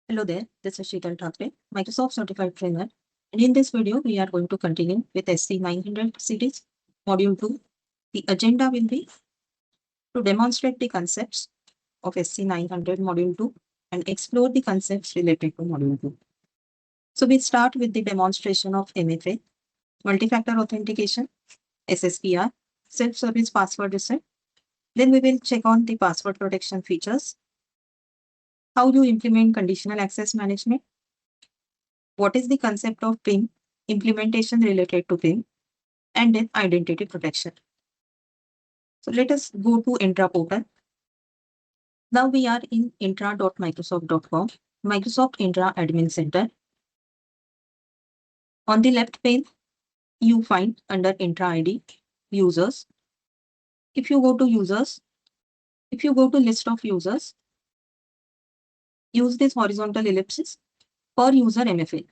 Hello there, this is Sheetal Thakre, Microsoft Certified Trainer. And in this video, we are going to continue with SC-900 series, Module 2. The agenda will be to demonstrate the concepts of SC-900 Module 2 and explore the concepts related to Module 2. So we start with the demonstration of MFA, multi-factor authentication, SSPR, self-service password reset. Then we will check on the password protection features, how you implement conditional access management, what is the concept of PIN, implementation related to PIN, and then identity protection. So let us go to Intra portal. Now we are in intra.microsoft.com, Microsoft Intra Admin Center. On the left pane, you find under Intra ID, users. If you go to users, if you go to list of users, use this horizontal ellipsis per user MFA.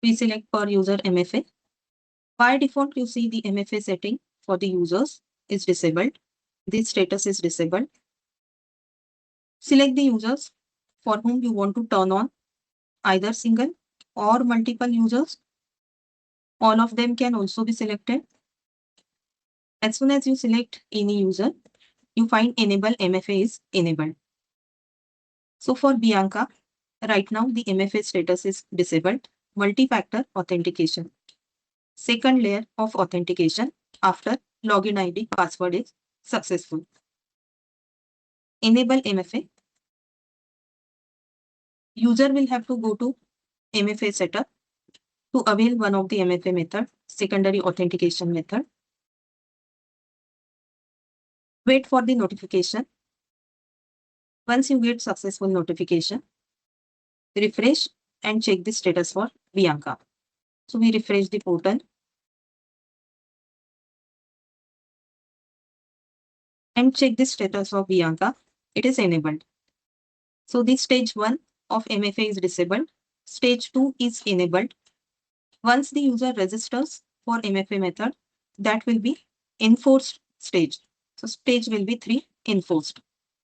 We select per user MFA. By default, you see the MFA setting for the users is disabled. This status is disabled. Select the users for whom you want to turn on either single or multiple users. All of them can also be selected. As soon as you select any user, you find enable MFA is enabled. So for Bianca, right now the MFA status is disabled. Multi-factor authentication. Second layer of authentication after login ID password is successful. Enable MFA. User will have to go to MFA setup to avail one of the MFA method, secondary authentication method. Wait for the notification. Once you get successful notification, refresh and check the status for Bianca. So we refresh the portal and check the status of Bianca. It is enabled. So the stage 1 of MFA is disabled. Stage 2 is enabled. Once the user registers for MFA method, that will be enforced stage. So stage will be 3, enforced.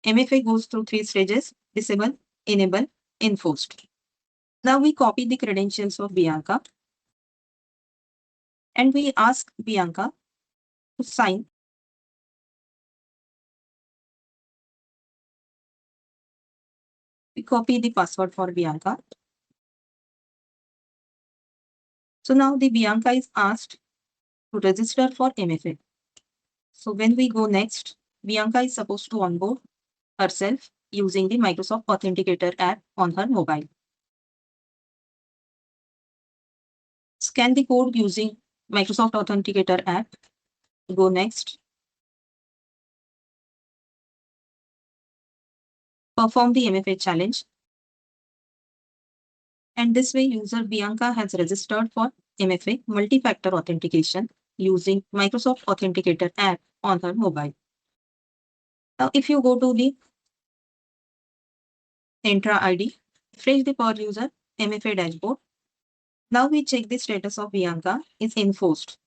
MFA goes through 3 stages: disable, enable, enforced. Now we copy the credentials of Bianca and we ask Bianca to sign. We copy the password for Bianca. So now the Bianca is asked to register for MFA. So when we go next, Bianca is supposed to onboard herself using the Microsoft Authenticator app on her mobile. Scan the code using Microsoft Authenticator app. Go next. Perform the MFA challenge. And this way, user Bianca has registered for MFA multi-factor authentication using Microsoft Authenticator app on her mobile. Now, if you go to the Entra ID, refresh the per user MFA dashboard. Now we check the status of Bianca is enforced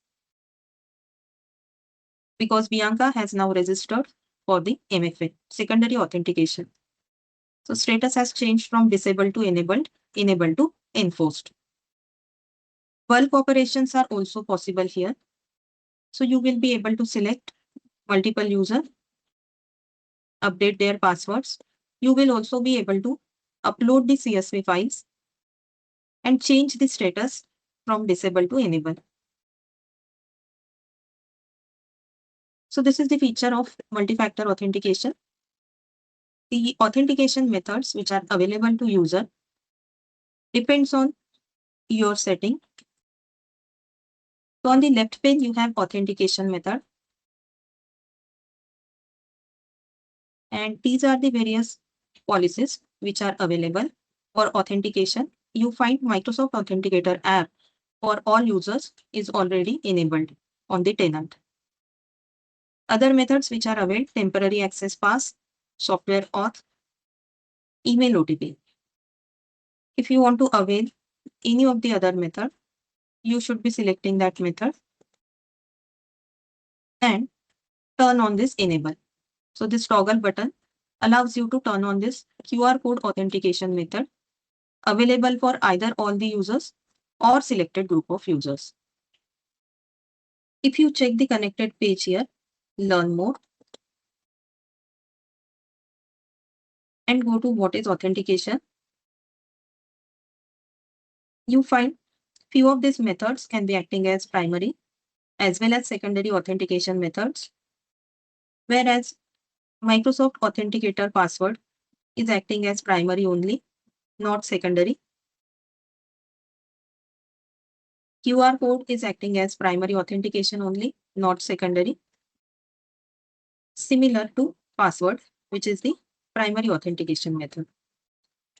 because Bianca has now registered for the MFA, secondary authentication. So status has changed from disabled to enabled, enabled to enforced. Bulk operations are also possible here. So you will be able to select multiple users, update their passwords. You will also be able to upload the CSV files and change the status from disable to enable. So this is the feature of multi-factor authentication. The authentication methods which are available to user depends on your setting. So on the left pane, you have authentication method. And these are the various policies which are available for authentication. You find Microsoft Authenticator app for all users is already enabled on the tenant. Other methods which are available: temporary access pass, software auth, email OTP. If you want to avail any of the other method, you should be selecting that method and turn on this enable. So this toggle button allows you to turn on this QR code authentication method available for either all the users or selected group of users. If you check the connected page here, learn more, and go to what is authentication, you find few of these methods can be acting as primary as well as secondary authentication methods, whereas Microsoft Authenticator password is acting as primary only, not secondary. QR code is acting as primary authentication only, not secondary. Similar to password, which is the primary authentication method.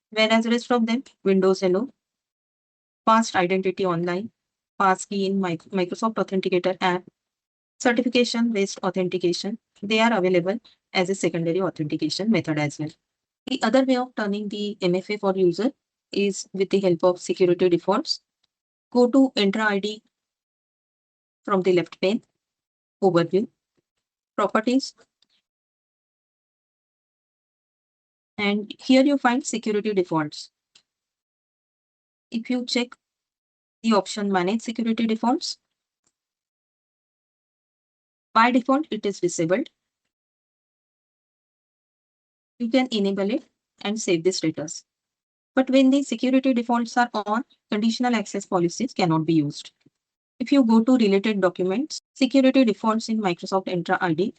Whereas rest of them, Windows Hello, Fast Identity Online, Passkey in Microsoft Authenticator app, certification-based authentication, they are available as a secondary authentication method as well. The other way of turning the MFA for user is with the help of security defaults. Go to Enter ID from the left pane, Overview, Properties, and here you find security defaults. If you check the option Manage Security Defaults, by default it is disabled. You can enable it and save the status. But when the security defaults are on, conditional access policies cannot be used. If you go to related documents, security defaults in Microsoft Entra ID,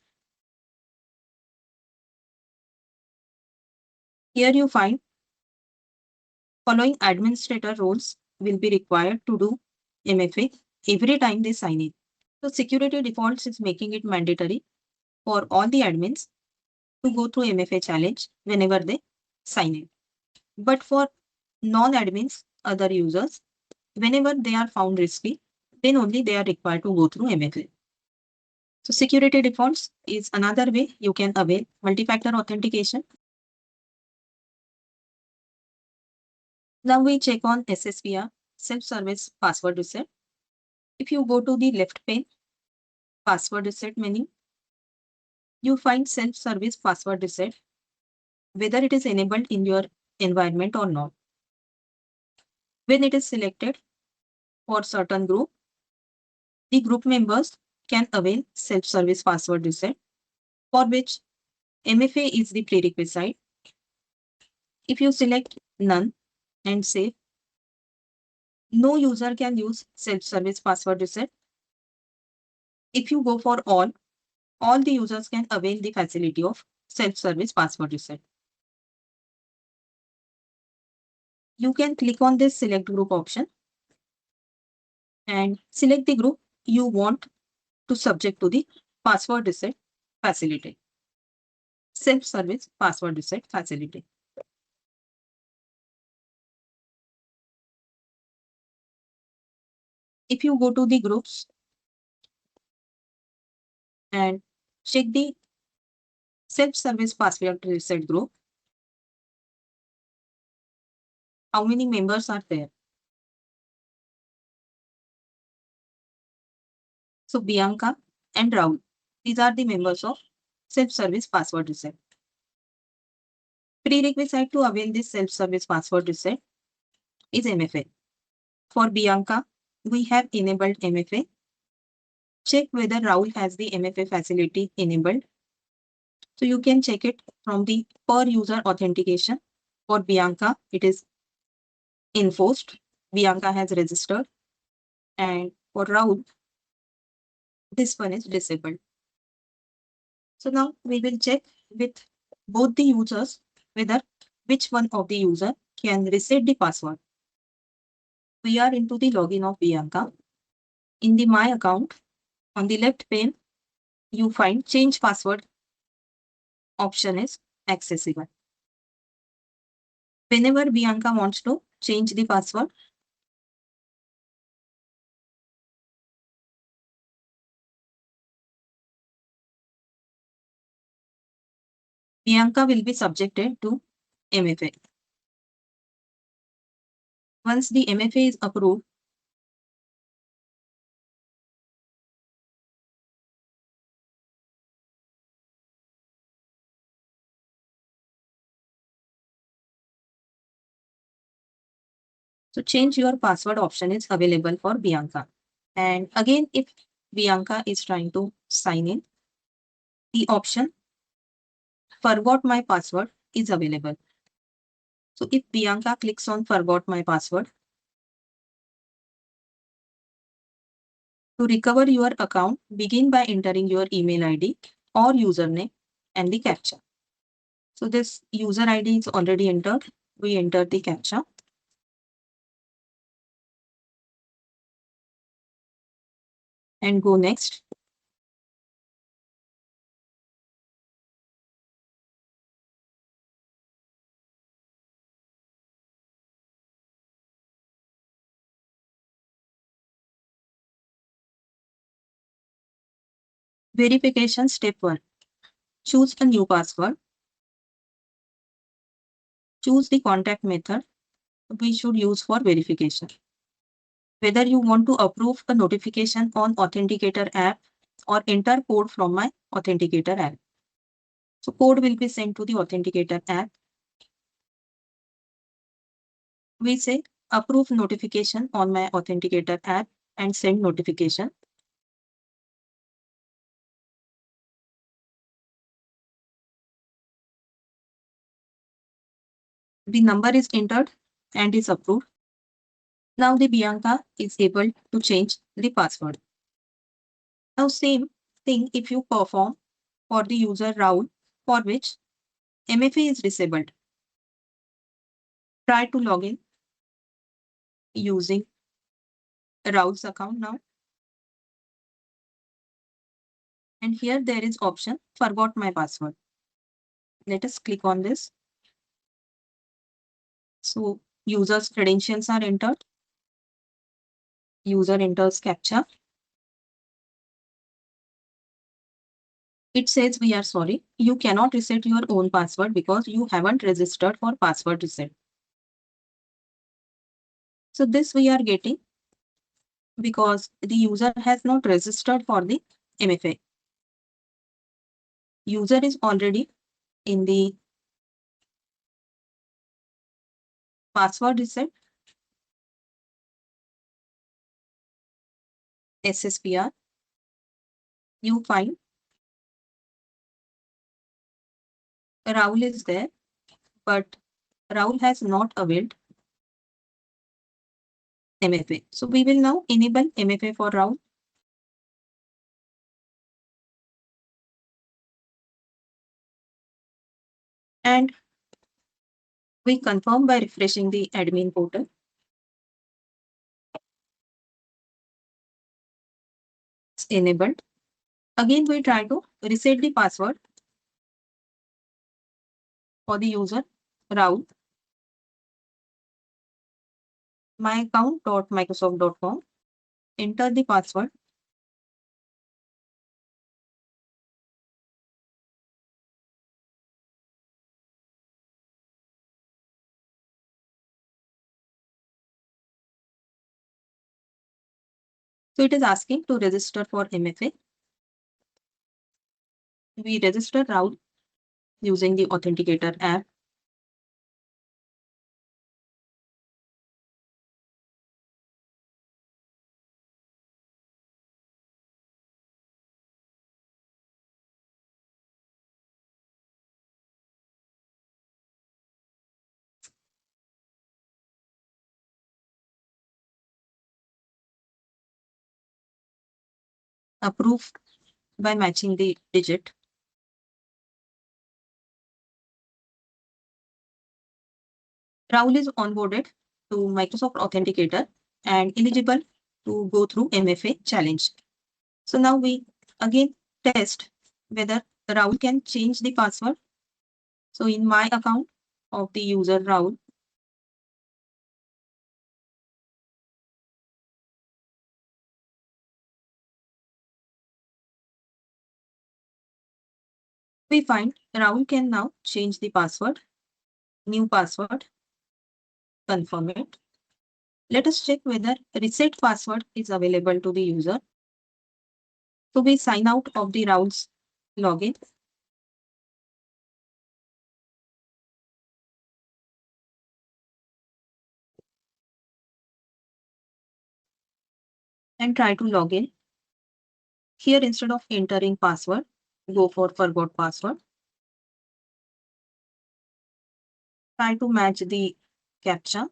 here you find following administrator roles will be required to do MFA every time they sign in. So security defaults is making it mandatory for all the admins to go through MFA challenge whenever they sign in. But for non-admins, other users, whenever they are found risky, then only they are required to go through MFA. So security defaults is another way you can avail multi-factor authentication. Now we check on SSPR, self-service password reset. If you go to the left pane, password reset menu, you find self-service password reset, whether it is enabled in your environment or not. When it is selected for certain group, the group members can avail self-service password reset, for which MFA is the prerequisite. If you select none and save, no user can use self-service password reset. If you go for all the users can avail the facility of self-service password reset. You can click on this select group option and select the group you want to subject to the password reset facility, self-service password reset facility. If you go to the groups and check the self-service password reset group, how many members are there? So Bianca and Raul, these are the members of self-service password reset. Prerequisite to avail this self-service password reset is MFA. For Bianca, we have enabled MFA. Check whether Raul has the MFA facility enabled. So you can check it from the per user authentication. For Bianca, it is enforced. Bianca has registered. And for Raul, this one is disabled. So now we will check with both the users whether which one of the user can reset the password. We are into the login of Bianca. In the My Account, on the left pane, you find Change Password option is accessible. Whenever Bianca wants to change the password, Bianca will be subjected to MFA. Once the MFA is approved, So change your password option is available for Bianca. And again, if Bianca is trying to sign in, the option forgot my password is available. So if Bianca clicks on forgot my password, to recover your account, begin by entering your email ID or username and the captcha. So this user ID is already entered. We enter the captcha. And go next. Verification step 1. Choose a new password. Choose the contact method we should use for verification. Whether you want to approve a notification on Authenticator app or enter code from my Authenticator app. So code will be sent to the Authenticator app. We say approve notification on my Authenticator app and send notification. The number is entered and is approved. Now the Bianca is able to change the password. Now same thing if you perform for the user Raul, for which MFA is disabled. Try to log in using Raul's account now. And here there is option forgot my password. Let us click on this. So user's credentials are entered. User enters captcha. It says we are sorry. You cannot reset your own password because you haven't registered for password reset. So this we are getting because the user has not registered for the MFA. User is already in the password reset SSPR. You find Raul is there, but Raul has not availed MFA. So we will now enable MFA for Raul. And we confirm by refreshing the admin portal. It's enabled. Again, we try to reset the password for the user Raul. myaccount.microsoft.com. Enter the password. So it is asking to register for MFA. We register Raul using the Authenticator app. Approved by matching the digit. Raul is onboarded to Microsoft Authenticator and eligible to go through MFA challenge. So now we again test whether Raul can change the password. So in my account of the user Raul, we find Raul can now change the password, new password, confirm it. Let us check whether reset password is available to the user. So we sign out of the Raul's login. and try to log in. Here, instead of entering password, go for forgot password. Try to match the captcha.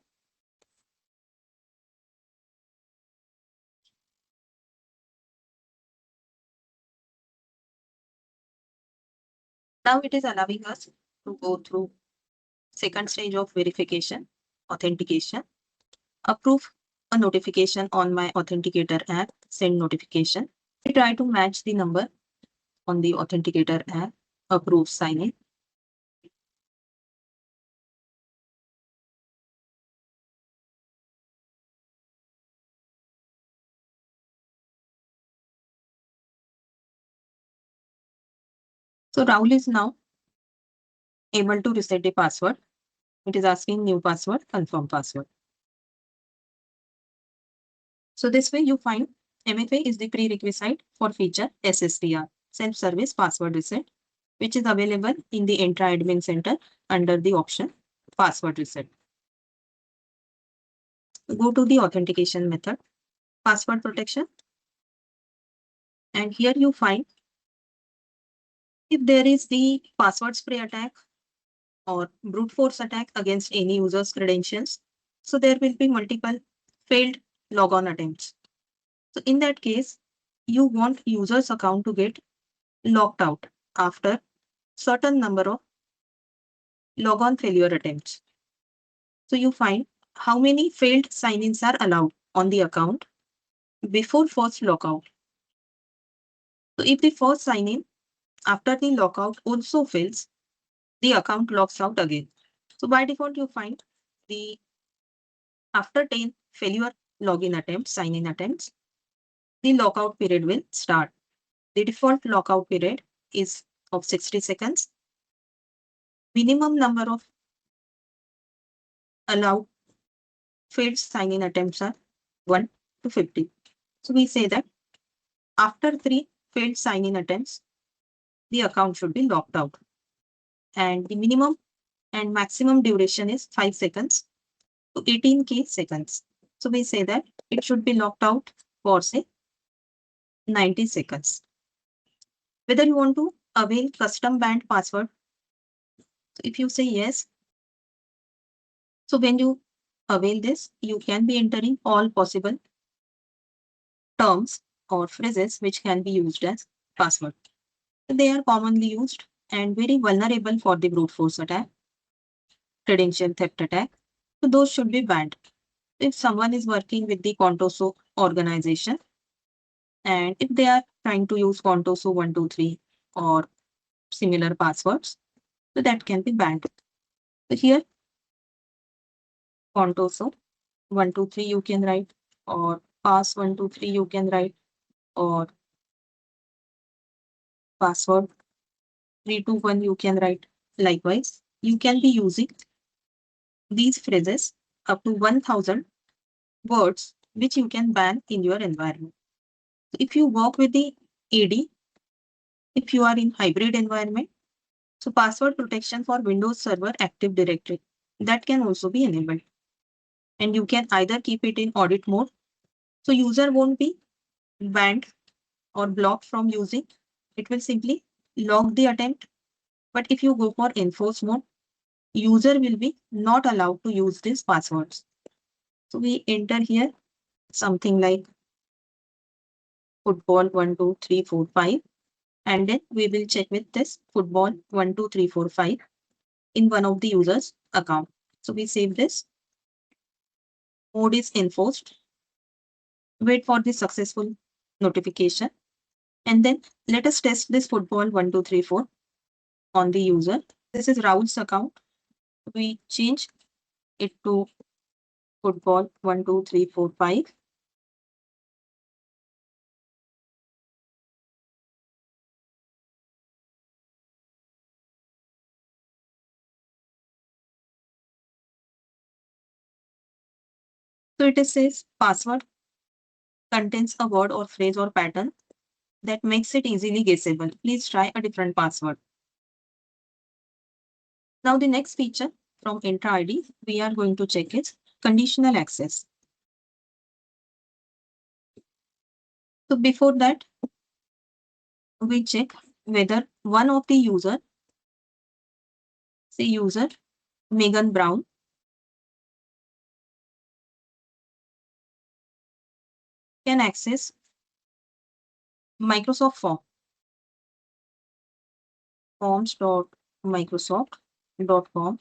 Now it is allowing us to go through second stage of verification, authentication. Approve a notification on my authenticator app, send notification. We try to match the number on the authenticator app, approve sign in. So Rahul is now able to reset the password. It is asking new password, confirm password. So this way you find MFA is the prerequisite for feature SSTR, self-service password reset, which is available in the Entra Admin Center under the option password reset. Go to the authentication method, password protection, and here you find if there is the password spray attack or brute force attack against any user's credentials. So there will be multiple failed logon attempts. So in that case, you want user's account to get locked out after certain number of logon failure attempts. So you find how many failed sign-ins are allowed on the account before first lockout. So if the first sign-in after the lockout also fails, the account locks out again. So by default, you find the after 10 failure login attempts, sign-in attempts, the lockout period will start. The default lockout period is of 60 seconds. Minimum number of allowed failed sign-in attempts are 1 to 50. So we say that after 3 failed sign-in attempts, the account should be locked out. And the minimum and maximum duration is 5 seconds to 18K seconds. So we say that it should be locked out for say 90 seconds. Whether you want to avail custom band password. So if you say yes, so when you avail this, you can be entering all possible terms or phrases which can be used as password. They are commonly used and very vulnerable for the brute force attack, credential theft attack. So those should be banned. If someone is working with the Contoso organization and if they are trying to use Contoso 123 or similar passwords, so that can be banned. So here, Contoso 123 you can write, or pass 123 you can write, or password 321 you can write. Likewise, you can be using these phrases up to 1000 words which you can ban in your environment. If you work with the AD, if you are in hybrid environment, so password protection for Windows Server Active Directory, that can also be enabled. And you can either keep it in audit mode, so user won't be banned or blocked from using. It will simply log the attempt. But if you go for enforce mode, user will be not allowed to use these passwords. So we enter here something like football 1, 2, 3, 4, 5. And then we will check with this football 1, 2, 3, 4, 5 in one of the users account. So we save this. Mode is enforced. Wait for the successful notification. And then let us test this football 1, 2, 3, 4 on the user. This is Raul's account. We change it to football 1, 2, 3, 4, 5. So it says password contains a word or phrase or pattern that makes it easily guessable. Please try a different password. Now the next feature from Entra ID we are going to check is conditional access. So before that, we check whether one of the user, say user Megan Brown, can access Microsoft forms.microsoft.com.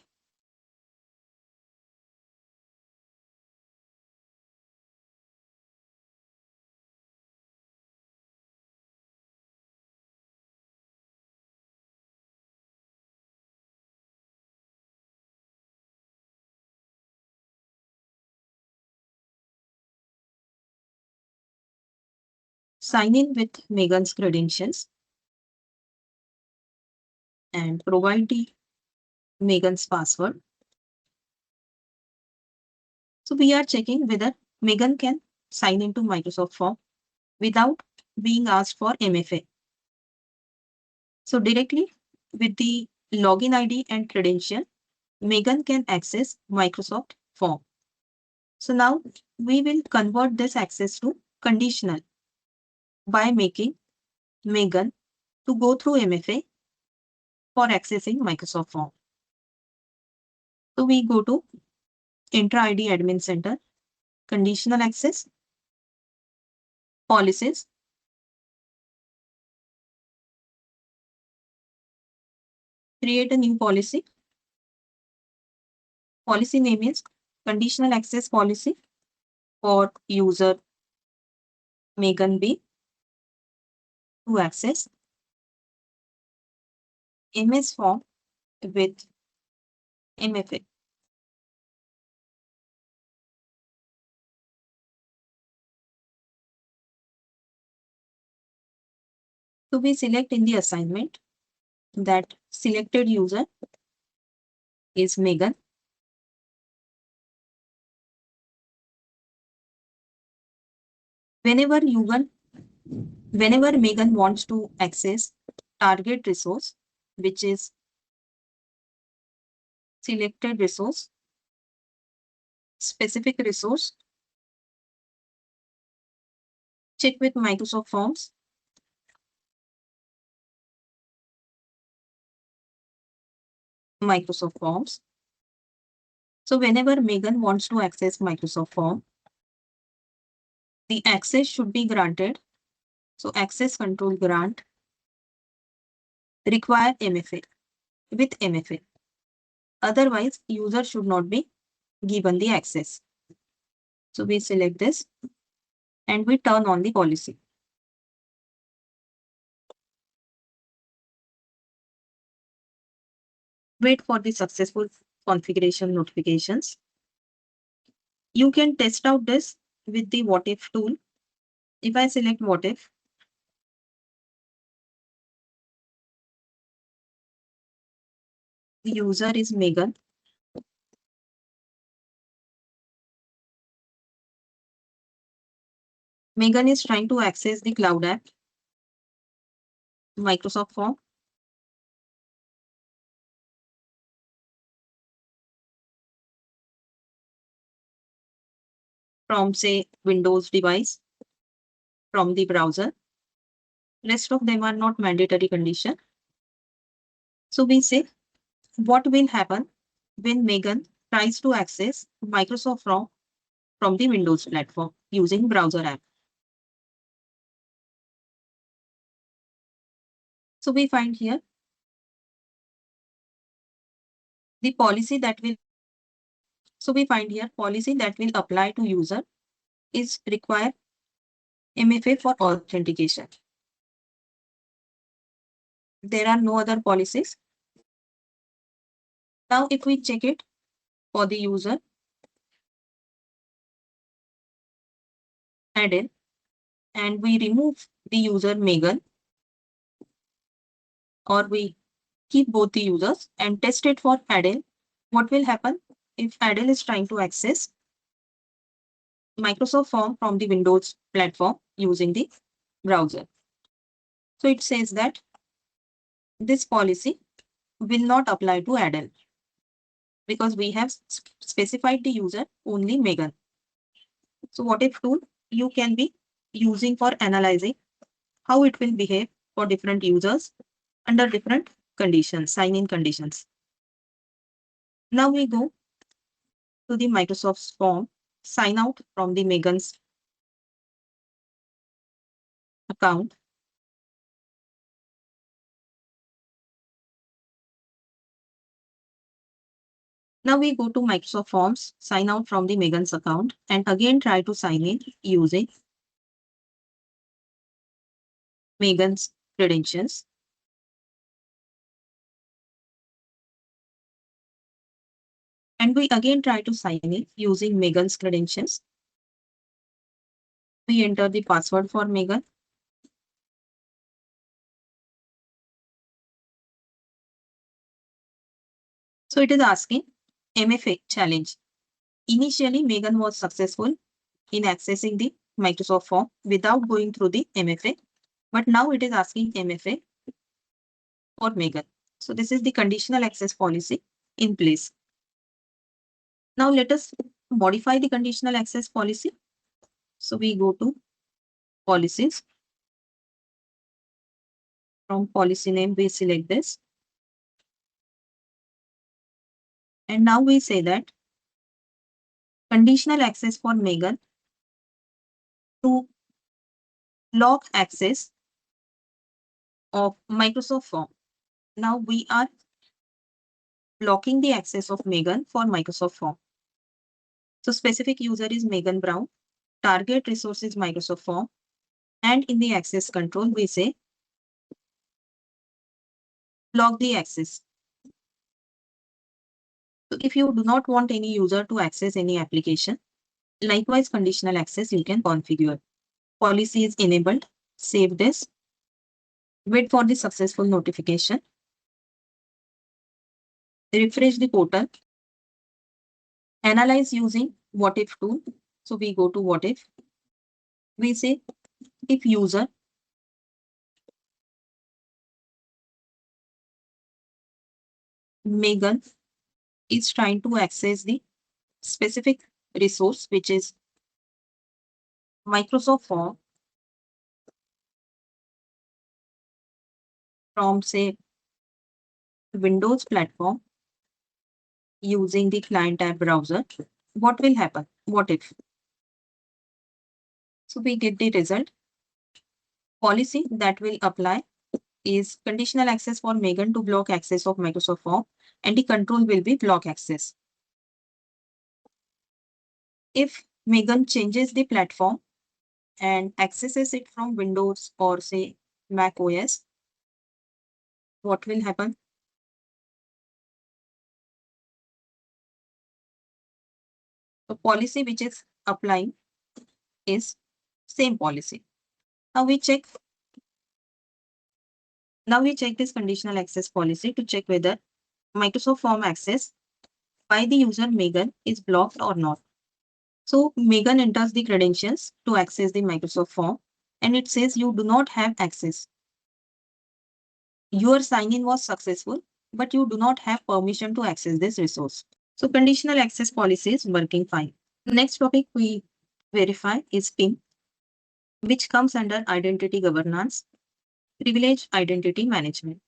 Sign in with Megan's credentials and provide the Megan's password. So we are checking whether Megan can sign into Microsoft Form without being asked for MFA. So directly with the login ID and credential, Megan can access Microsoft Form. So now we will convert this access to conditional by making Megan to go through MFA for accessing Microsoft Form. So we go to Intra ID Admin Center, Conditional Access, Policies, create a new policy. Policy name is Conditional Access Policy for user Megan B to access MS Form with MFA. So we select in the assignment that selected user is Megan. Whenever Megan wants to access target resource, which is selected resource, specific resource, check with Microsoft Forms. Microsoft Forms. So whenever Megan wants to access Microsoft Form, the access should be granted. So access control grant require MFA with MFA. Otherwise, user should not be given the access. So we select this and we turn on the policy. Wait for the successful configuration notifications. You can test out this with the what if tool. If I select what if, the user is Megan. Megan is trying to access the cloud app, Microsoft Form. From say Windows device, from the browser. Rest of them are not mandatory condition. So we say what will happen when Megan tries to access Microsoft Form from the Windows platform using browser app. So we find here the policy that will apply to user is require MFA for authentication. There are no other policies. Now if we check it for the user, add in, and we remove the user Megan, or we keep both the users and test it for Adele. What will happen if Adele is trying to access Microsoft Form from the Windows platform using the browser? So it says that this policy will not apply to Adele because we have specified the user only Megan. So what if tool, you can be using for analyzing how it will behave for different users under different conditions, sign-in conditions. Now we go to the Microsoft's form, sign out from the Megan's account. Now we go to Microsoft Forms, sign out from the Megan's account, and again try to sign in using Megan's credentials. And we again try to sign in using Megan's credentials. We enter the password for Megan. So it is asking MFA challenge. Initially, Megan was successful in accessing the Microsoft form without going through the MFA, but now it is asking MFA for Megan. So this is the conditional access policy in place. Now let us modify the conditional access policy. So we go to policies. From policy name, we select this. And now we say that conditional access for Megan to log access of Microsoft form. Now we are blocking the access of Megan for Microsoft form. So specific user is Megan Brown. Target resource is Microsoft form. And in the access control, we say block the access. So if you do not want any user to access any application, likewise conditional access you can configure. Policy is enabled. Save this. Wait for the successful notification. Refresh the portal. Analyze using what if tool. So we go to what if. We say if user Megan is trying to access the specific resource, which is Microsoft form from say Windows platform using the client tab browser, what will happen? What if? So we get the result. Policy that will apply is conditional access for Megan to block access of Microsoft form, and the control will be block access. If Megan changes the platform and accesses it from Windows or say Mac OS, what will happen? The policy which is applying is same policy. Now we check this conditional access policy to check whether Microsoft form access by the user Megan is blocked or not. So Megan enters the credentials to access the Microsoft form and it says you do not have access. Your sign-in was successful, but you do not have permission to access this resource. So conditional access policy is working fine. The next topic we verify is PIM, which comes under identity governance, privilege identity management.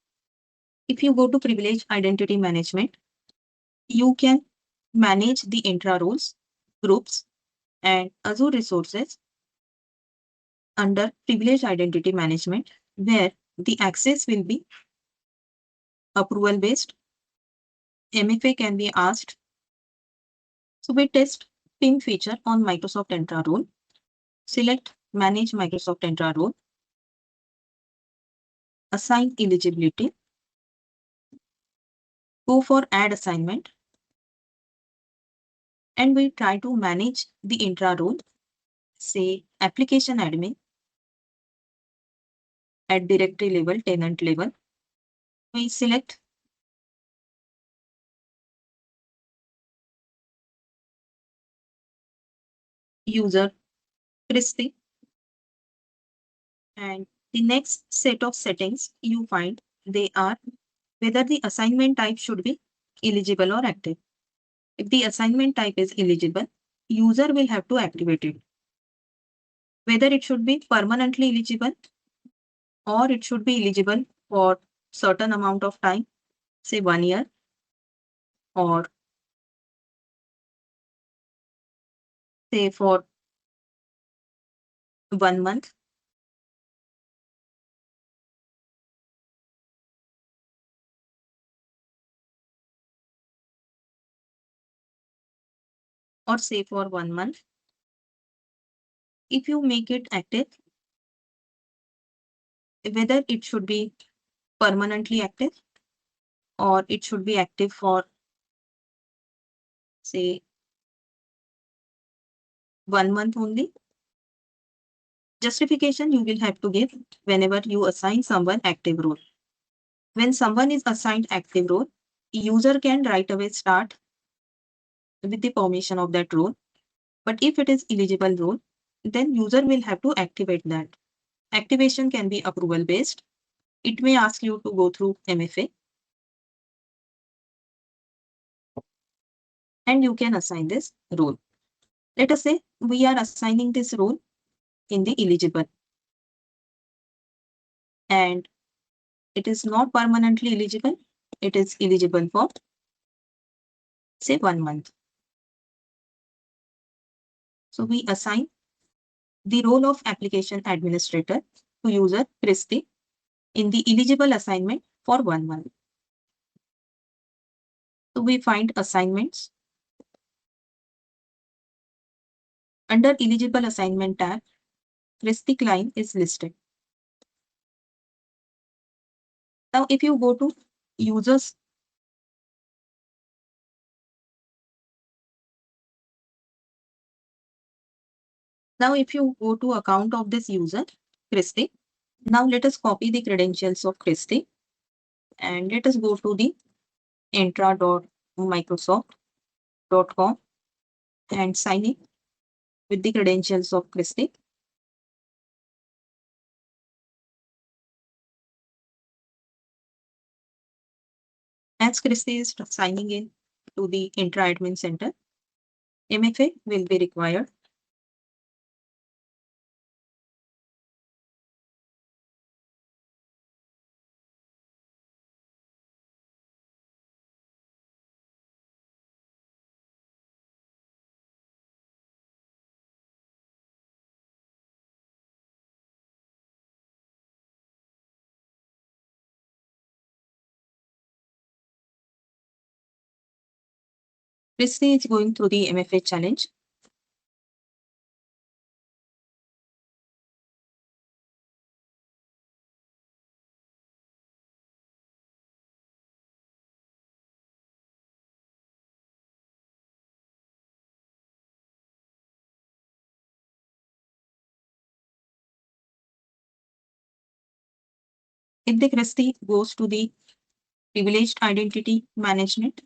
If you go to privilege identity management, you can manage the intra roles, groups, and Azure resources under privilege identity management, where the access will be approval based. MFA can be asked. So we test PIM feature on Microsoft intra role. Select manage Microsoft intra role. Assign eligibility. Go for add assignment. And we try to manage the intra role, say application admin at directory level, tenant level. We select user Christy. And the next set of settings you find they are whether the assignment type should be eligible or active. If the assignment type is eligible, user will have to activate it. whether it should be permanently eligible or it should be eligible for certain amount of time, say 1 year, or say for 1 month. Or say for 1 month. If you make it active, whether it should be permanently active or it should be active for say 1 month only. Justification you will have to give whenever you assign someone active role. When someone is assigned active role, user can right away start with the permission of that role. But if it is eligible role, then user will have to activate that. Activation can be approval based. It may ask you to go through MFA and you can assign this role. Let us say we are assigning this role in the eligible and it is not permanently eligible. It is eligible for say 1 month. So we assign the role of application administrator to user Christy in the eligible assignment for 1 month. So we find assignments. Under eligible assignment tab, Christy client is listed. Now if you go to users, now if you go to account of this user, Christy, now let us copy the credentials of Christy and let us go to the intra.microsoft.com and sign in with the credentials of Christy. As Christy is signing in to the intra admin center, MFA will be required. Christy is going through the MFA challenge. If the Christy goes to the privileged identity management,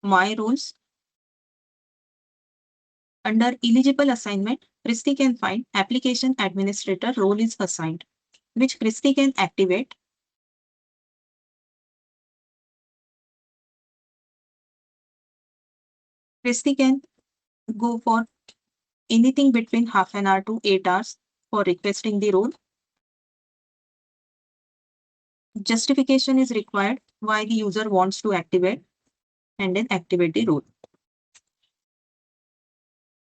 my roles, under eligible assignment, Christy can find application administrator role is assigned, which Christy can activate. Christy can go for anything between half an hour to 8 hours for requesting the role. Justification is required why the user wants to activate and then activate the role.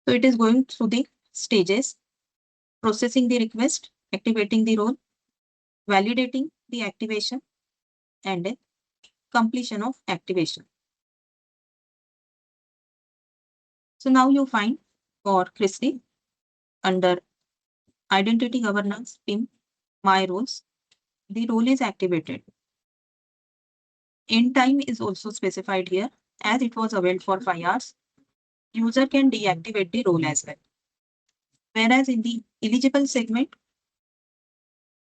So it is going through the stages, processing the request, activating the role, validating the activation, and then completion of activation. So now you find for Christy under identity governance, PIM, my roles, the role is activated. End time is also specified here as it was available for 5 hours. User can deactivate the role as well. Whereas in the eligible segment,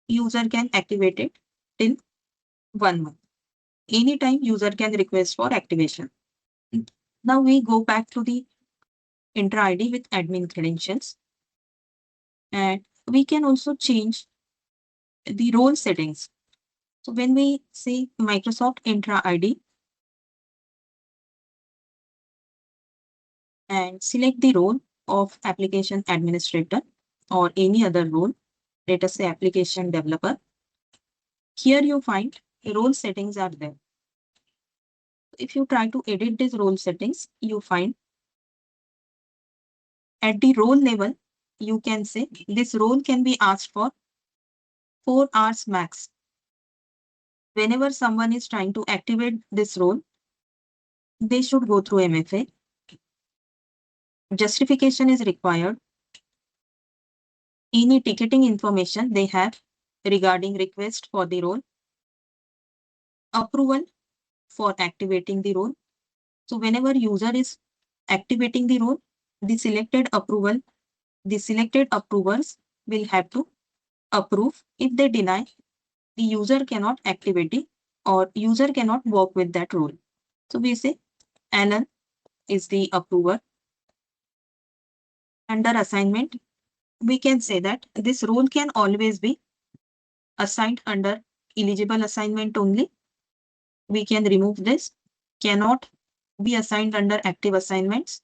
user can activate it till 1 month. Anytime user can request for activation. Now we go back to the intra ID with admin credentials. And we can also change the role settings. So when we say Microsoft intra ID and select the role of application administrator, or any other role, let us say application developer, here you find role settings are there. If you try to edit these role settings, you find at the role level, you can say this role can be asked for 4 hours max. Whenever someone is trying to activate this role, they should go through MFA. Justification is required. Any ticketing information they have regarding request for the role. Approval for activating the role. So whenever user is activating the role, the selected approvers will have to approve. If they deny, the user cannot activate it or user cannot work with that role. So we say Alan is the approver. Under assignment, we can say that this role can always be assigned under eligible assignment only. We can remove this. Cannot be assigned under active assignments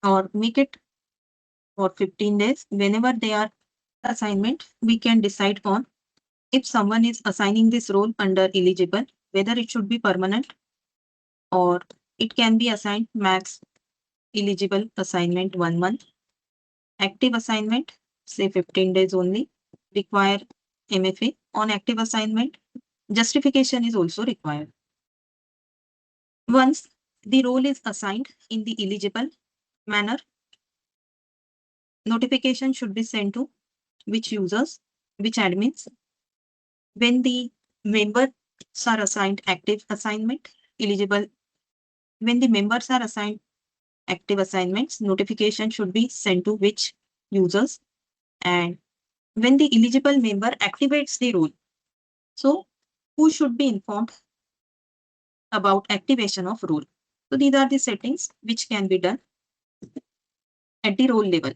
or make it for 15 days. Whenever they are assignment, we can decide on if someone is assigning this role under eligible, whether it should be permanent or it can be assigned max eligible assignment 1 month. Active assignment, say 15 days only, require MFA. On active assignment, justification is also required. Once the role is assigned in the eligible manner, notification should be sent to which users, which admins. When the members are assigned active assignment, eligible, when the members are assigned active assignments, notification should be sent to which users. And when the eligible member activates the role, so who should be informed about activation of role? So these are the settings which can be done at the role level.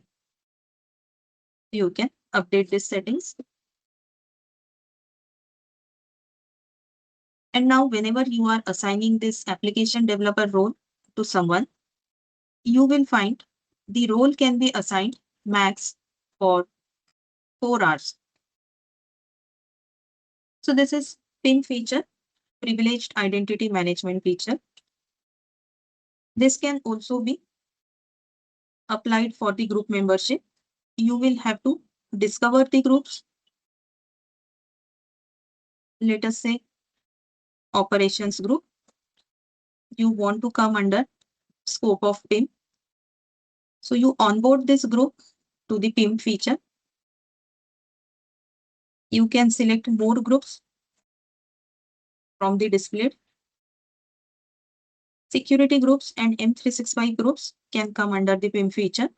You can update these settings. And now whenever you are assigning this application developer role to someone, you will find the role can be assigned max for 4 hours. So this is PIN feature, privileged identity management feature. This can also be applied for the group membership. You will have to discover the groups. Let us say operations group. You want to come under scope of PIM. So you onboard this group to the PIM feature. You can select more groups from the displayed. Security groups and M365 groups can come under the PIM feature.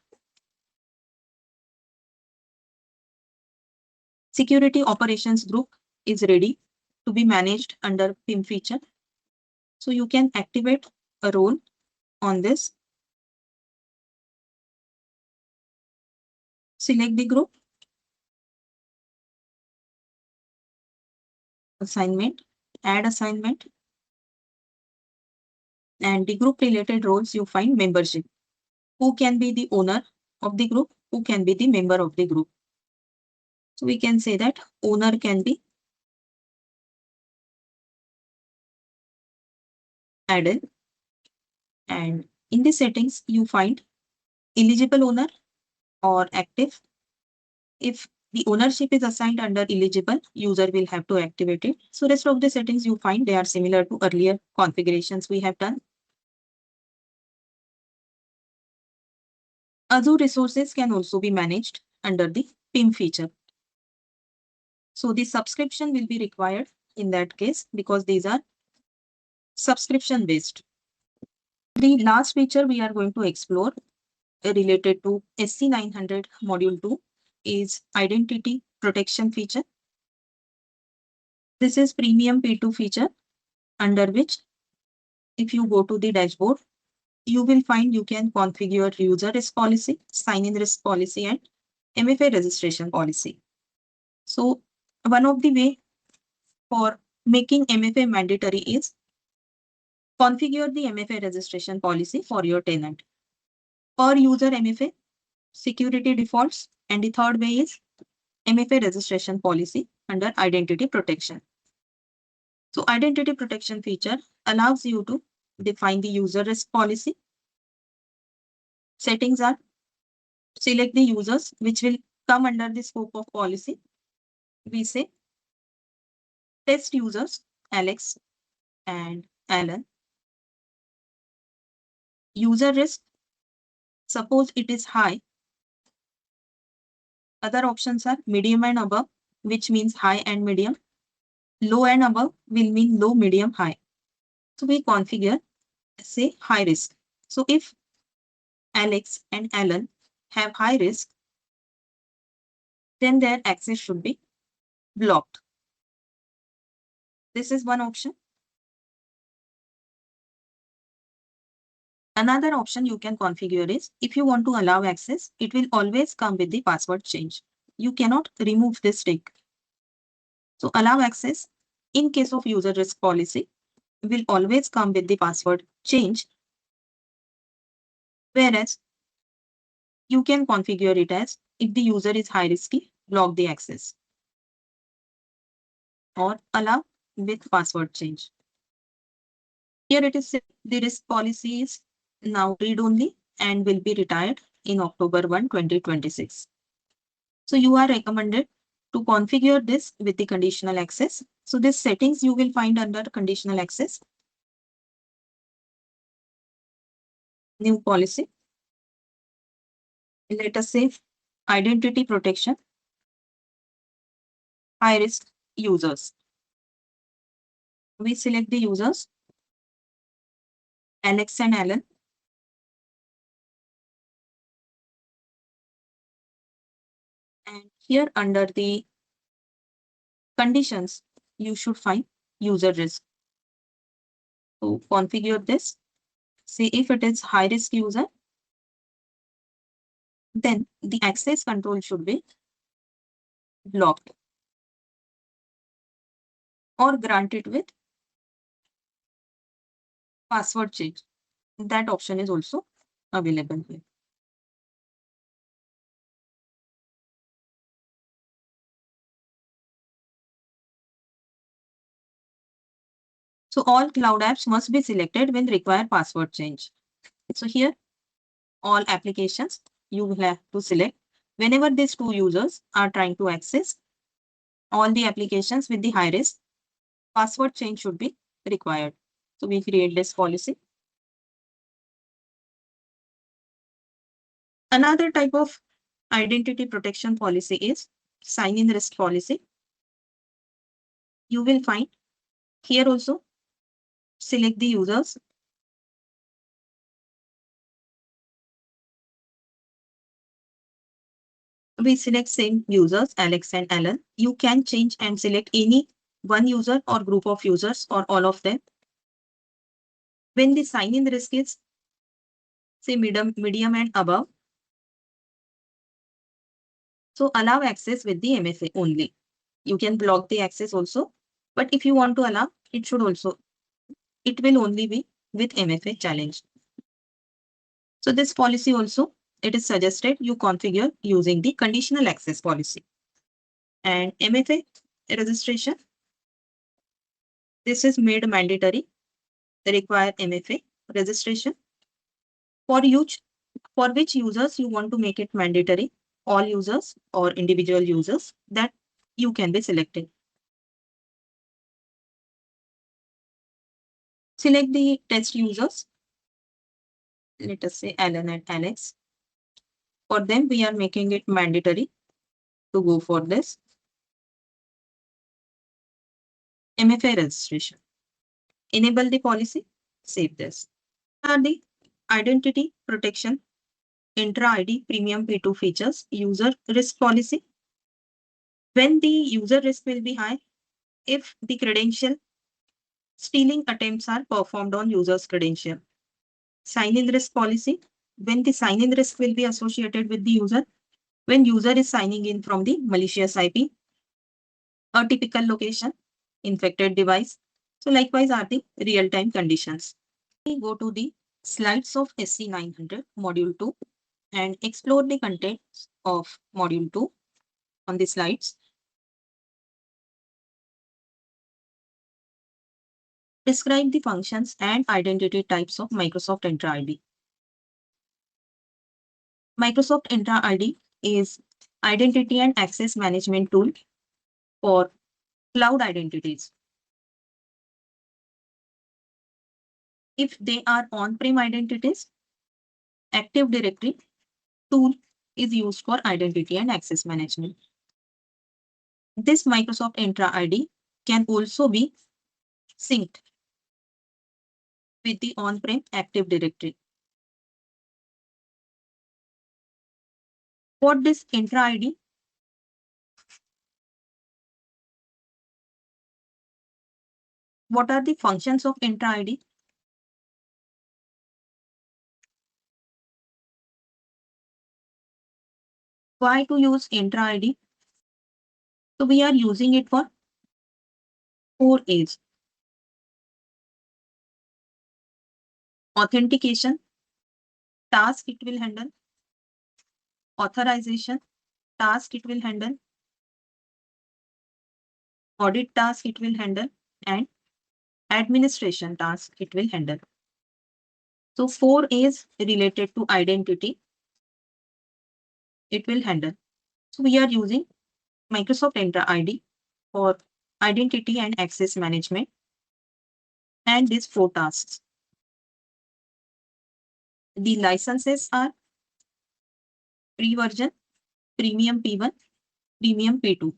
Security operations group is ready to be managed under PIM feature. So you can activate a role on this. Select the group. Assignment, add assignment. And the group related roles you find membership. Who can be the owner of the group? Who can be the member of the group? So we can say that owner can be added. And in the settings, you find eligible owner or active. If the ownership is assigned under eligible, user will have to activate it. So rest of the settings you find they are similar to earlier configurations we have done. Azure resources can also be managed under the PIM feature. So the subscription will be required in that case because these are subscription based. The last feature we are going to explore related to SC-900 module 2 is identity protection feature. This is premium P2 feature under which if you go to the dashboard, you will find you can configure user risk policy, sign-in risk policy, and MFA registration policy. So one of the way for making MFA mandatory is configure the MFA registration policy for your tenant. per user MFA, security defaults, and the third way is MFA registration policy under identity protection. So identity protection feature allows you to define the user risk policy. Settings are select the users which will come under the scope of policy. We say test users Alex and Alan. User risk, suppose it is high. Other options are medium and above, which means high and medium. Low and above will mean low, medium, high. So we configure, say, high risk. So if Alex and Alan have high risk, then their access should be blocked. This is one option. Another option you can configure is if you want to allow access, it will always come with the password change. You cannot remove this tick. So allow access in case of user risk policy will always come with the password change, whereas you can configure it as if the user is high risky, block the access or allow with password change. Here it is the risk policy is now read-only and will be retired in October 1, 2026. So you are recommended to configure this with the conditional access. So these settings you will find under conditional access. New policy. Let us say identity protection, high risk users. We select the users, Alex and Alan. And here under the conditions, you should find user risk. So configure this. Say if it is high risk user, then the access control should be blocked or granted with password change. That option is also available here. So all cloud apps must be selected when require password change. So here, all applications you will have to select whenever these two users are trying to access all the applications with the high risk, password change should be required. So we create this policy. Another type of identity protection policy is sign-in risk policy. You will find here also select the users. We select same users, Alex and Alan. You can change and select any one user or group of users or all of them. When the sign-in risk is, say, medium and above, so allow access with the MFA only. You can block the access also, but if you want to allow, it will only be with MFA challenge. So this policy also, it is suggested you configure using the conditional access policy. And MFA registration, this is made mandatory. They require MFA registration for which users you want to make it mandatory, all users or individual users, that you can be selecting. Select the test users. Let us say Alan and Alex. For them, we are making it mandatory to go for this MFA registration. Enable the policy, save this. Are the identity protection intra-ID premium P2 features, user risk policy. When the user risk will be high, if the credential stealing attempts are performed on user's credential. Sign-in risk policy, when the sign-in risk will be associated with the user, when user is signing in from the malicious IP, atypical location, infected device. So likewise are the real-time conditions. We go to the slides of SC-900 Module 2 and explore the contents of Module 2 on the slides. Describe the functions and identity types of Microsoft Entra ID. Microsoft Entra ID is identity and access management tool for cloud identities. If they are on-prem identities, Active Directory tool is used for identity and access management. This Microsoft Entra ID can also be synced with the on-prem Active Directory. What is Entra ID? What are the functions of Entra ID? Why to use Entra ID? So we are using it for 4 A's. Authentication, task it will handle. Authorization, task it will handle. Audit task it will handle. And administration task it will handle. So 4 A's related to identity it will handle. So we are using Microsoft Entra ID for identity and access management and these 4 tasks. The licenses are free version, premium P1, premium P2.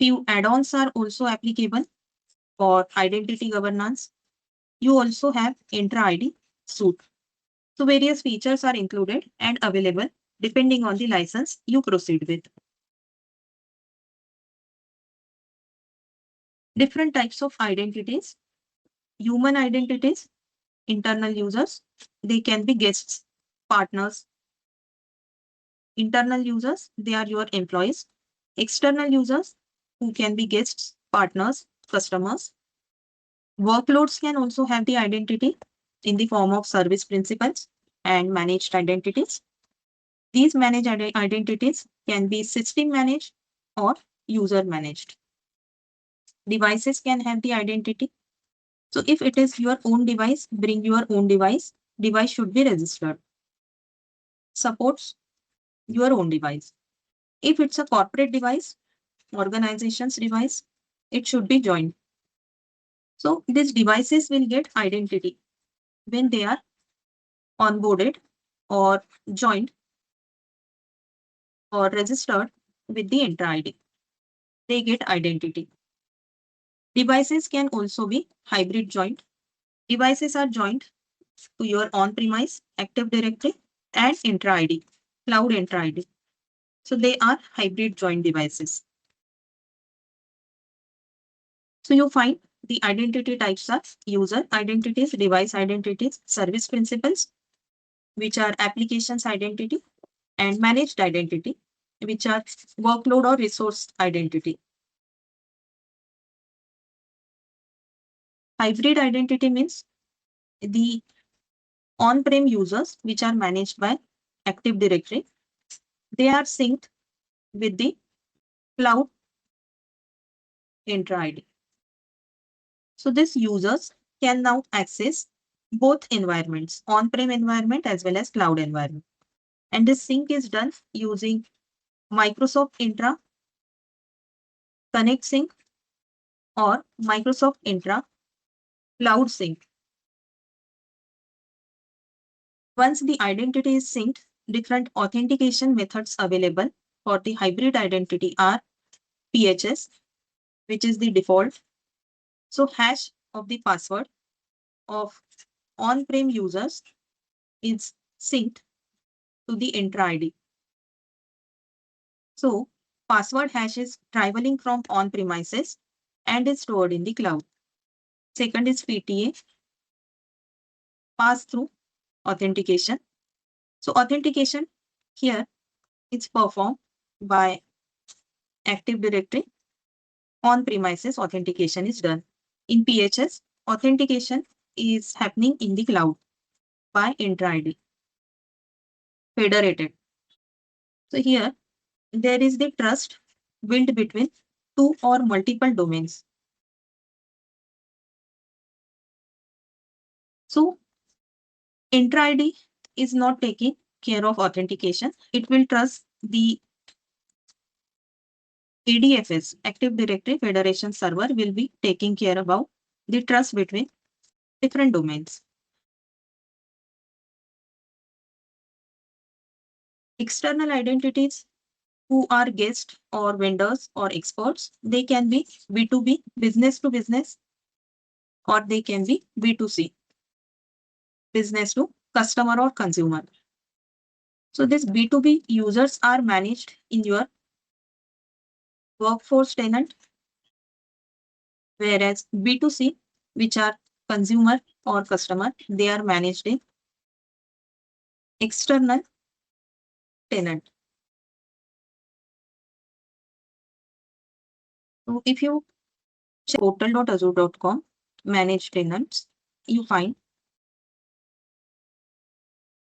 Few add-ons are also applicable for identity governance. You also have Entra ID suite. So various features are included and available depending on the license you proceed with. Different types of identities. Human identities, internal users, they can be guests, partners. Internal users, they are your employees. External users, who can be guests, partners, customers. Workloads can also have the identity in the form of service principals and managed identities. These managed identities can be system managed or user managed. Devices can have the identity. So if it is your own device, bring your own device. Device should be registered. Supports your own device. If it's a corporate device, organization's device, it should be joined. So these devices will get identity when they are onboarded or joined or registered with the Entra ID. They get identity. Devices can also be hybrid joined. Devices are joined to your on-premise Active Directory and Entra ID, Cloud Entra ID. So they are hybrid joined devices. So you find the identity types are user identities, device identities, service principals, which are applications identity, and managed identity, which are workload or resource identity. Hybrid identity means the on-prem users which are managed by Active Directory, they are synced with the cloud Entra ID. So these users can now access both environments, on-prem environment as well as cloud environment. And this sync is done using Microsoft Entra Connect Sync or Microsoft Entra Cloud Sync. Once the identity is synced, different authentication methods available for the hybrid identity are PHS, which is the default. So hash of the password of on-prem users is synced to the Entra ID. So password hash is traveling from on-premises and is stored in the cloud. Second is PTA, pass-through authentication. So authentication here is performed by Active Directory. On-premises authentication is done. In PHS, authentication is happening in the cloud. by intra-ID, federated. So here, there is the trust built between two or multiple domains. So intra-ID is not taking care of authentication. It will trust the ADFS, Active Directory Federation server, will be taking care about the trust between different domains. External identities who are guests or vendors or experts, they can be B2B, business to business, or they can be B2C, business to customer or consumer. So this B2B users are managed in your workforce tenant, whereas B2C, which are consumer or customer, they are managed in external tenant. So if you check portal.azure.com, manage tenants, you find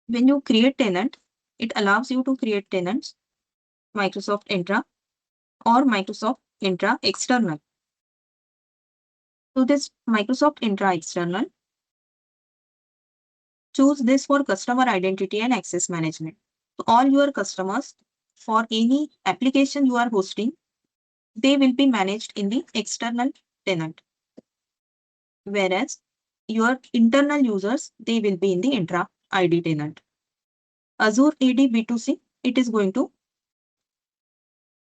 when you create tenant, it allows you to create tenants, Microsoft Entra or Microsoft Entra External. So this Microsoft Entra External, choose this for customer identity and access management. So all your customers for any application you are hosting, they will be managed in the external tenant. Whereas your internal users, they will be in the Entra ID tenant. Azure AD B2C, it is going to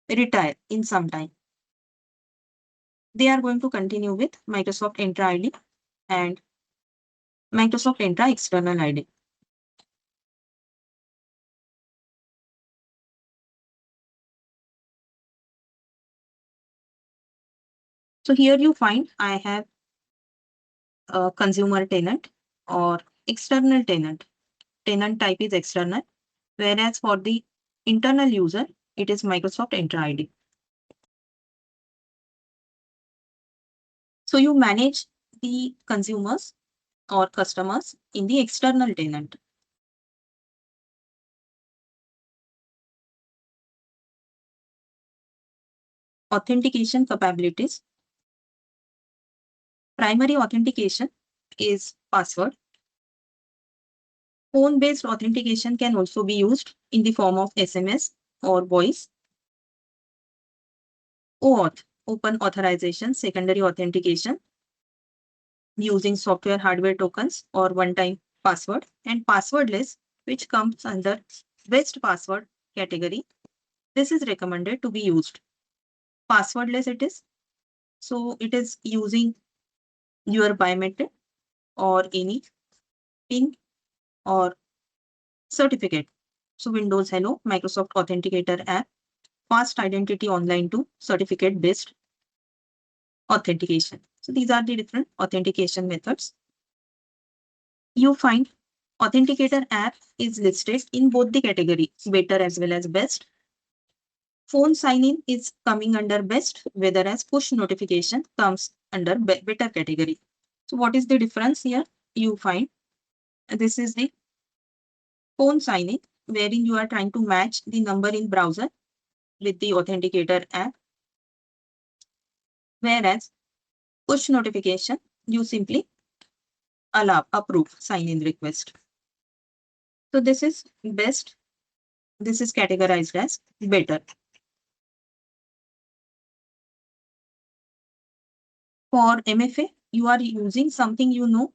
retire in some time. They are going to continue with Microsoft Entra ID and Microsoft Entra External ID. So here you find I have a consumer tenant or external tenant. Tenant type is external, whereas for the internal user, it is Microsoft Entra ID. So you manage the consumers or customers in the external tenant. Authentication capabilities. Primary authentication is password. Phone-based authentication can also be used in the form of SMS or voice. OAuth, open authorization, secondary authentication using software hardware tokens or one-time password, and passwordless, which comes under best password category. This is recommended to be used. Passwordless it is. So it is using your biometric or any PIN or certificate. So Windows Hello, Microsoft Authenticator app, fast identity online to certificate based authentication. So these are the different authentication methods. You find Authenticator app is listed in both the category, better as well as best. Phone sign-in is coming under best, whereas push notification comes under better category. So what is the difference here? You find this is the phone sign-in, wherein you are trying to match the number in browser with the Authenticator app. Whereas push notification, you simply approve sign-in request. So this is best. This is categorized as better. For MFA, you are using something you know,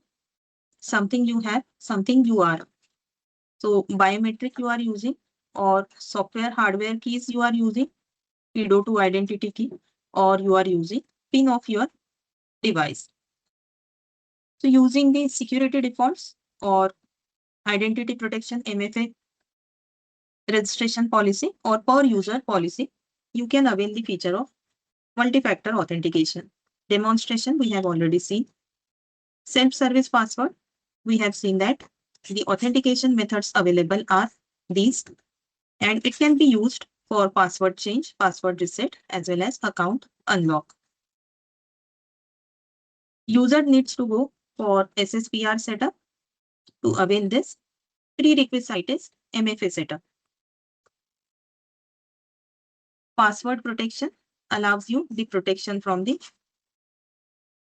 something you have, something you are. So biometric you are using or software hardware keys you are using, PIDO2 identity key, or you are using PIN of your device. So using the security defaults or identity protection MFA registration policy or per user policy, you can avail the feature of multi-factor authentication. Demonstration we have already seen. Self-service password, we have seen that the authentication methods available are these, and it can be used for password change, password reset, as well as account unlock. User needs to go for SSPR setup To avail this, prerequisite is MFA setup. Password protection allows you the protection from the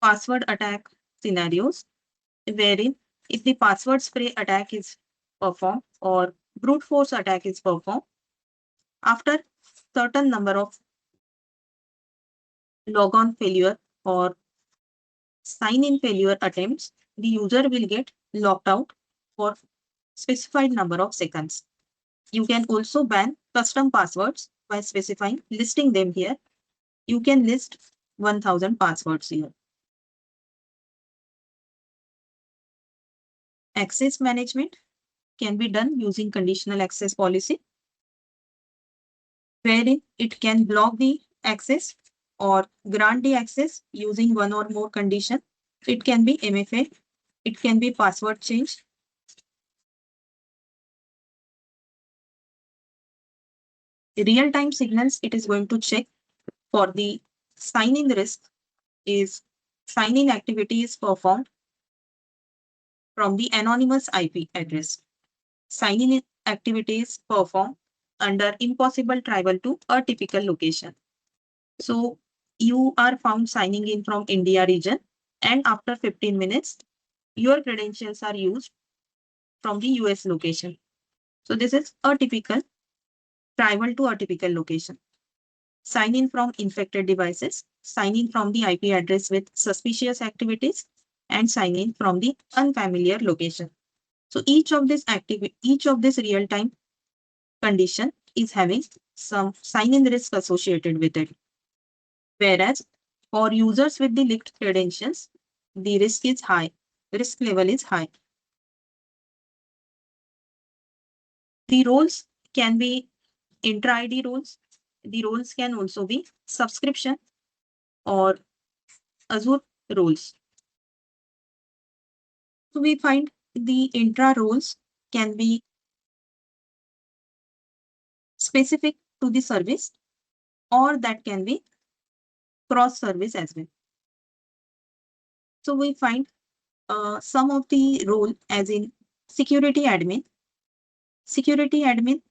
password attack scenarios, wherein if the password spray attack is performed or brute force attack is performed, after certain number of logon failure or sign-in failure attempts, the user will get locked out for specified number of seconds. You can also ban custom passwords by specifying, listing them here. You can list 1000 passwords here. Access management can be done using conditional access policy, wherein it can block the access or grant the access using one or more condition. It can be MFA, it can be password change. Real-time signals, it is going to check for the sign-in risk is sign-in activity is performed from the anonymous IP address. Sign-in activities performed under impossible travel to a typical location. So you are found signing in from India region, and after 15 minutes, your credentials are used from the US location. So this is a typical travel to a typical location. Sign in from infected devices, sign in from the IP address with suspicious activities, and sign in from the unfamiliar location. So each of this real-time condition is having some sign-in risk associated with it. Whereas for users with the leaked credentials, the risk is high. Risk level is high. The roles can be intra-ID roles. The roles can also be subscription or Azure roles. So we find the intra roles can be specific to the service, or that can be cross service as well. So we find some of the role as in security admin. Security admin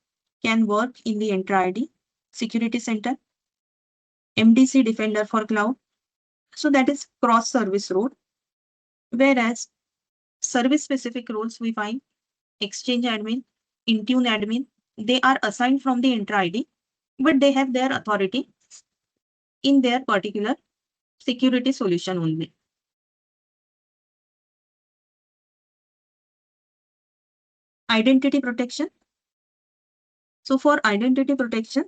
can work in the intra-ID, security center, MDC defender for cloud. So that is cross service role. Whereas service specific roles we find exchange admin, Intune admin, they are assigned from the intra-ID, but they have their authority in their particular security solution only. Identity protection. So for identity protection,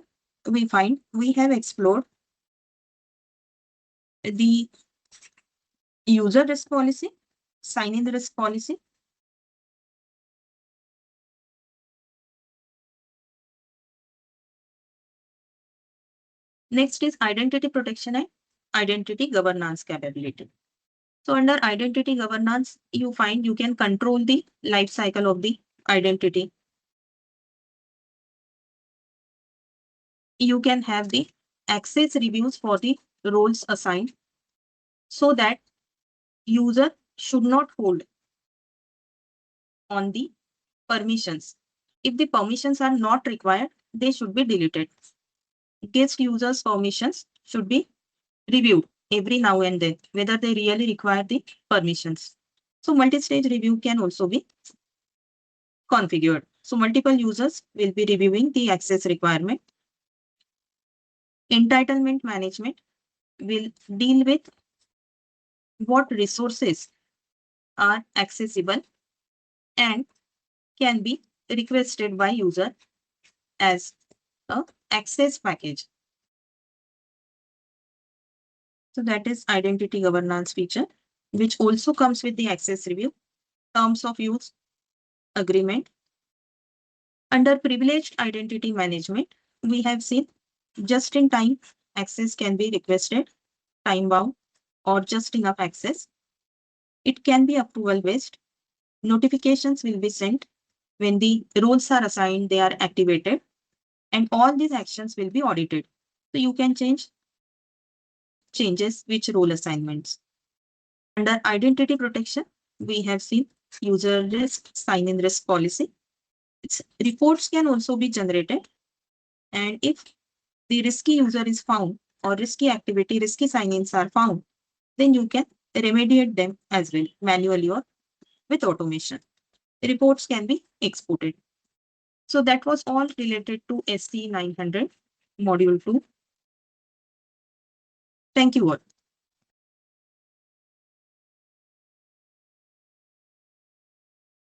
we find we have explored the user risk policy, sign-in risk policy. Next is identity protection and identity governance capability. So under identity governance, you find you can control the life cycle of the identity. You can have the access reviews for the roles assigned so that user should not hold on the permissions. If the permissions are not required, they should be deleted. Guest users' permissions should be reviewed every now and then, whether they really require the permissions. So multi-stage review can also be configured. So multiple users will be reviewing the access requirement. Entitlement management will deal with what resources are accessible and can be requested by user as a access package. So that is identity governance feature, which also comes with the access review, terms of use, agreement. Under privileged identity management, we have seen just in time access can be requested, time bound, or just enough access. It can be approval based. Notifications will be sent when the roles are assigned, they are activated, and all these actions will be audited. So you can changes which role assignments. Under identity protection, we have seen user risk, sign-in risk policy. Reports can also be generated. And if the risky user is found or risky activity, risky sign-ins are found, then you can remediate them as well, manually or with automation. Reports can be exported. So that was all related to SC-900 module 2. Thank you all.